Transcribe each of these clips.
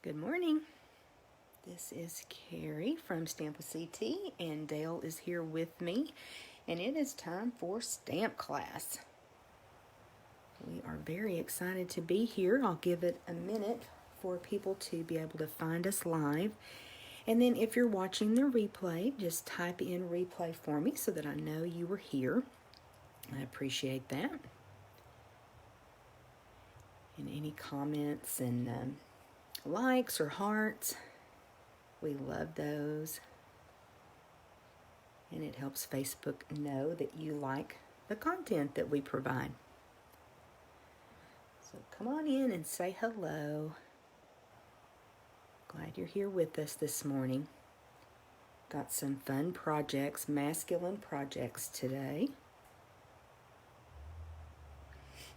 Good morning. This is Carrie from Stampin' CT, and Dale is here with me, and it is time for stamp class. We are very excited to be here. I'll give it a minute for people to be able to find us live. And then if you're watching the replay, just type in replay for me so that I know you were here. I appreciate that. And any comments and likes or hearts, we love those. And it helps Facebook know that you like the content that we provide. So come on in and say hello. Glad you're here with us this morning. Got some fun projects, masculine projects today.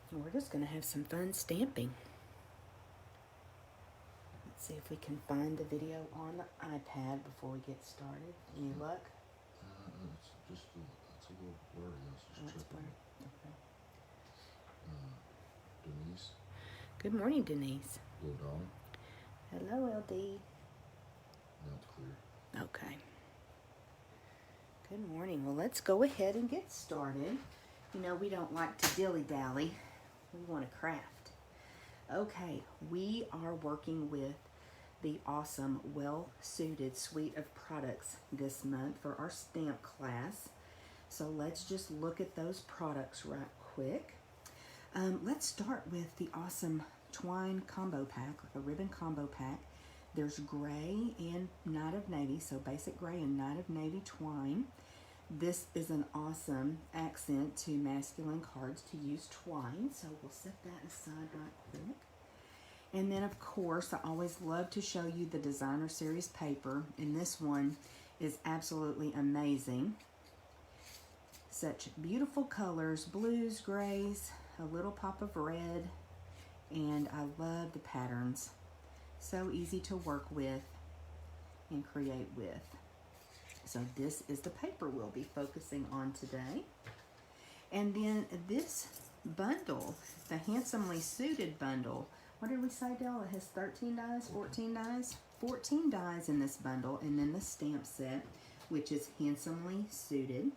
And we're just going to have some fun stamping. Let's see if we can find the video on the iPad before we get started. Any luck? It's a little blurry. I was just checking. Okay. Denise. Good morning, Denise. Little Dolly. Hello, LD. Now it's clear. Okay. Good morning. Well, let's go ahead and get started. You know, we don't like to dilly-dally. We want to craft. Okay, we are working with the awesome, well-suited suite of products this month for our stamp class. So let's just look at those products right quick. Let's start with the awesome twine combo pack, like a ribbon combo pack. There's gray and Night of Navy, so basic gray and Night of Navy twine. This is an awesome accent to masculine cards to use twine, so we'll set that aside right quick. And then, of course, I always love to show you the designer series paper, and this one is absolutely amazing. Such beautiful colors, blues, grays, a little pop of red, and I love the patterns. So easy to work with and create with. So this is the paper we'll be focusing on today. And then this bundle, the Handsomely Suited bundle, what did we say, Dale? It has 13 dies, 14 dies? 14 dies in this bundle, and then the stamp set, which is Handsomely Suited.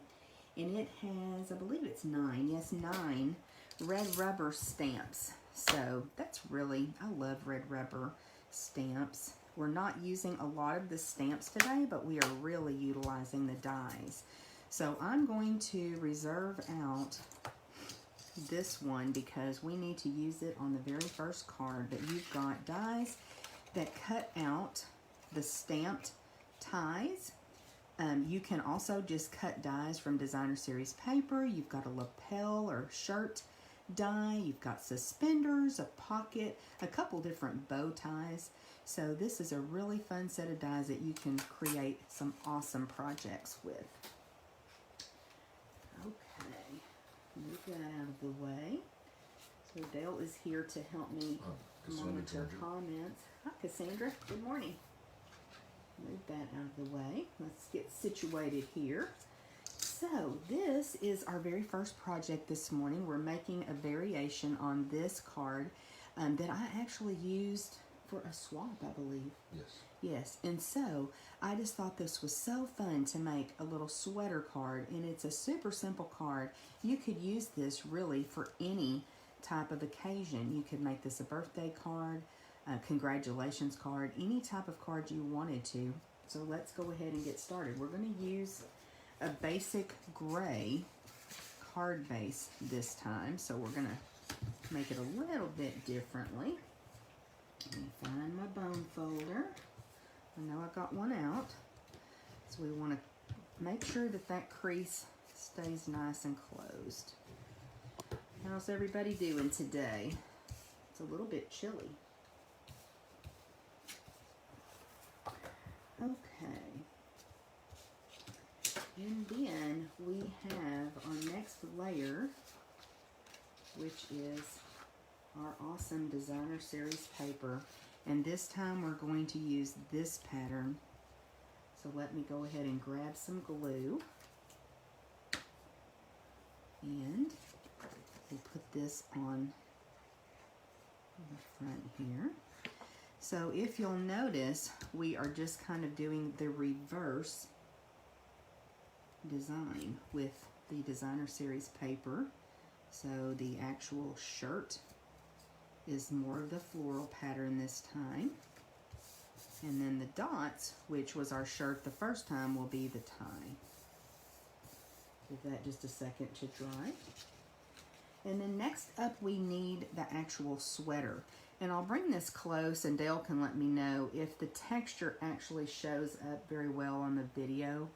And it has, I believe it's 9 red rubber stamps. So that's really, I love red rubber stamps. We're not using a lot of the stamps today, but we are really utilizing the dies. So I'm going to reserve out this one because we need to use it on the very first card. But you've got dies that cut out the stamped ties. You can also just cut dies from designer series paper. You've got a lapel or shirt die. You've got suspenders, a pocket, a couple different bow ties. So this is a really fun set of dies that you can create some awesome projects with. Okay, move that out of the way. So Dale is here to help me monitor comments. Hi, Cassandra. Good morning. Move that out of the way. Let's get situated here. So this is our very first project this morning. We're making a variation on this card that I actually used for a swap, I believe. Yes. Yes, and so I just thought this was so fun to make a little sweater card, and it's a super simple card. You could use this really for any type of occasion. You could make this a birthday card, a congratulations card, any type of card you wanted to. So let's go ahead and get started. We're going to use a basic gray card base this time, so we're going to make it a little bit differently. Let me find my bone folder. I know I got one out. So we want to make sure that that crease stays nice and closed. How's everybody doing today? It's a little bit chilly. Okay. And then we have our next layer, which is our awesome designer series paper, and this time we're going to use this pattern. So let me go ahead and grab some glue, and we'll put this on the front here. So if you'll notice, we are just kind of doing the reverse design with the designer series paper. So the actual shirt is more of the floral pattern this time. And then the dots, which was our shirt the first time, will be the tie. Give that just a second to dry. And then next up we need the actual sweater. And I'll bring this close and Dale can let me know if the texture actually shows up very well on the video.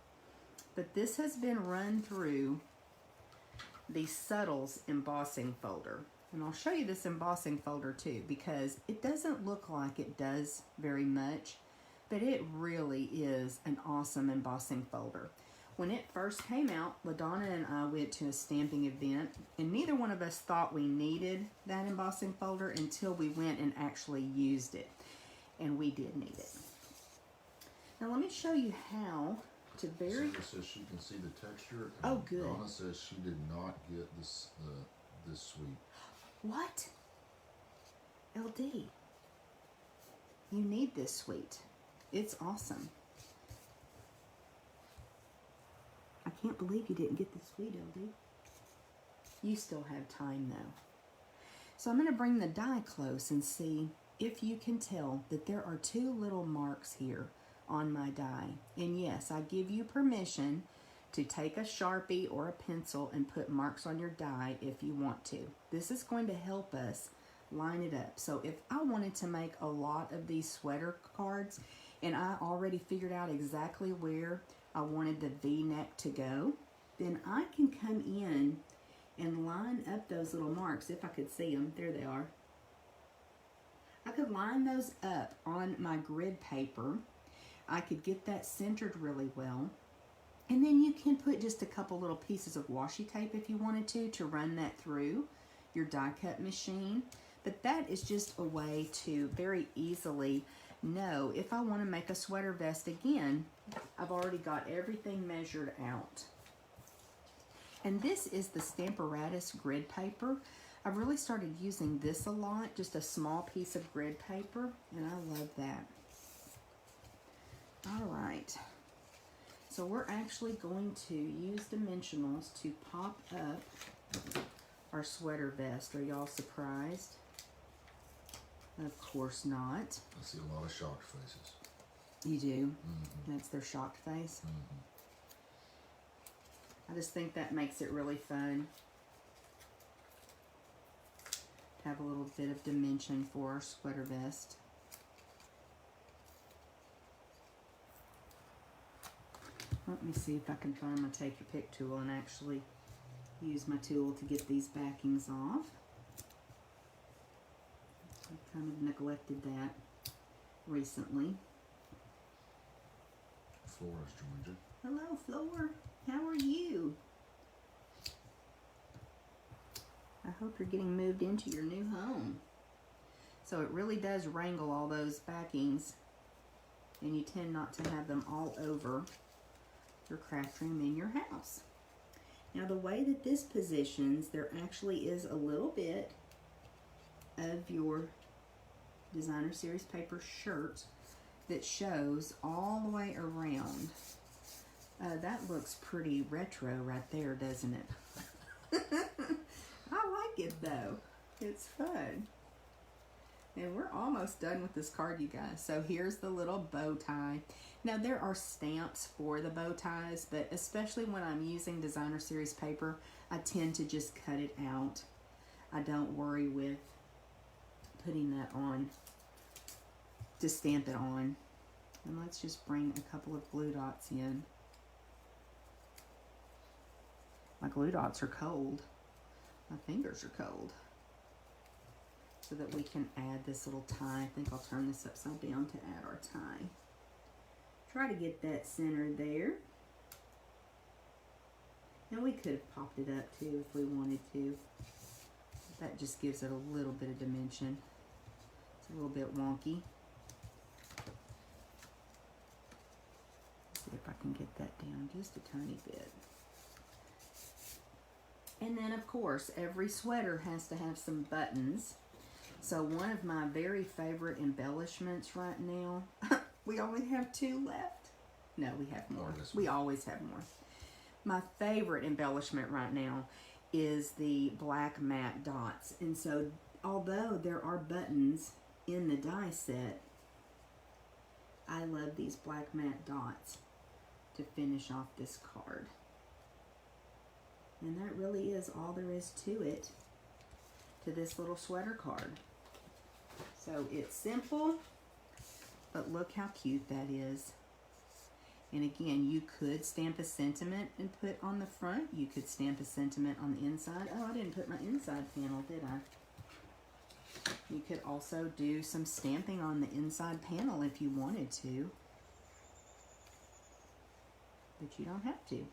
But this has been run through the Subtles embossing folder. And I'll show you this embossing folder too, because it doesn't look like it does very much, but it really is an awesome embossing folder. When it first came out, LaDonna and I went to a stamping event, and neither one of us thought we needed that embossing folder until we went and actually used it. And we did need it. Now let me show you how to very... Sarah says she can see the texture. Oh, And good. Donna says she did not get this sweet. What? LD, you need this sweet. It's awesome. I can't believe you didn't get the sweet, LD. You still have time though. So I'm going to bring the die close and see if you can tell that there are two little marks here on my die. And yes, I give you permission to take a Sharpie or a pencil and put marks on your die if you want to. This is going to help us line it up. So if I wanted to make a lot of these sweater cards and I already figured out exactly where I wanted the V-neck to go, then I can come in and line up those little marks. If I could see them, there they are. I could line those up on my grid paper. I could get that centered really well. And then you can put just a couple little pieces of washi tape if you wanted to run that through your die cut machine. But that is just a way to very easily know if I want to make a sweater vest again. I've already got everything measured out. And this is the Stamparatus grid paper. I've really started using this a lot, just a small piece of grid paper, and I love that. All right. So we're actually going to use dimensionals to pop up our sweater vest. Are y'all surprised? Of course not. I see a lot of shocked faces. You do? Mm-hmm. That's their shocked face? Mm-hmm. I just think that makes it really fun to have a little bit of dimension for our sweater vest. Let me see if I can find my take your pick tool and actually use my tool to get these backings off. I've kind of neglected that recently. Flora's joined you. Hello, Flor. How are you? I hope you're getting moved into your new home. So it really does wrangle all those backings, and you tend not to have them all over your craft room in your house. Now the way that this positions, there actually is a little bit of your designer series paper shirt that shows all the way around. That looks pretty retro right there, doesn't it? I like it though. It's fun. And we're almost done with this card, you guys. So here's the little bow tie. Now there are stamps for the bow ties, but especially when I'm using designer series paper, I tend to just cut it out. I don't worry with putting that on to stamp it on. And let's just bring a couple of glue dots in. My glue dots are cold. My fingers are cold. So that we can add this little tie. I think I'll turn this upside down to add our tie. Try to get that centered there. And we could have popped it up too if we wanted to. That just gives it a little bit of dimension. It's a little bit wonky. Let's see if I can get that down just a tiny bit. And then of course, every sweater has to have some buttons. So one of my very favorite embellishments right now, we only have 2 left. No, we have more. We always have more. My favorite embellishment right now is the black matte dots. And so although there are buttons in the die set, I love these black matte dots to finish off this card. And that really is all there is to it, to this little sweater card. So it's simple, but look how cute that is. And again, you could stamp a sentiment and put on the front. You could stamp a sentiment on the inside. Oh, I didn't put my inside panel, did I? You could also do some stamping on the inside panel if you wanted to. But you don't have to.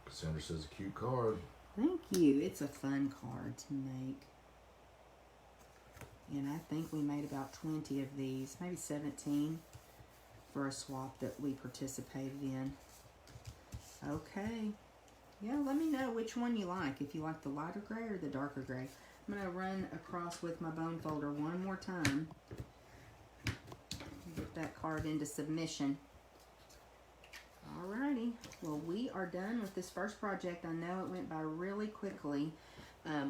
Cassandra says a cute card. Thank you. It's a fun card to make. And I think we made about 20 of these, maybe 17 for a swap that we participated in. Okay. Yeah, let me know which one you like. If you like the lighter gray or the darker gray. I'm going to run across with my bone folder one more time. Get that card into submission. Alrighty. Well, we are done with this first project. I know it went by really quickly.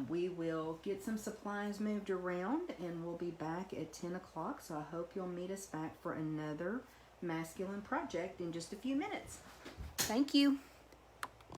We will get some supplies moved around and we'll be back at 10 o'clock. So I hope you'll meet us back for another masculine project in just a few minutes. Thank you.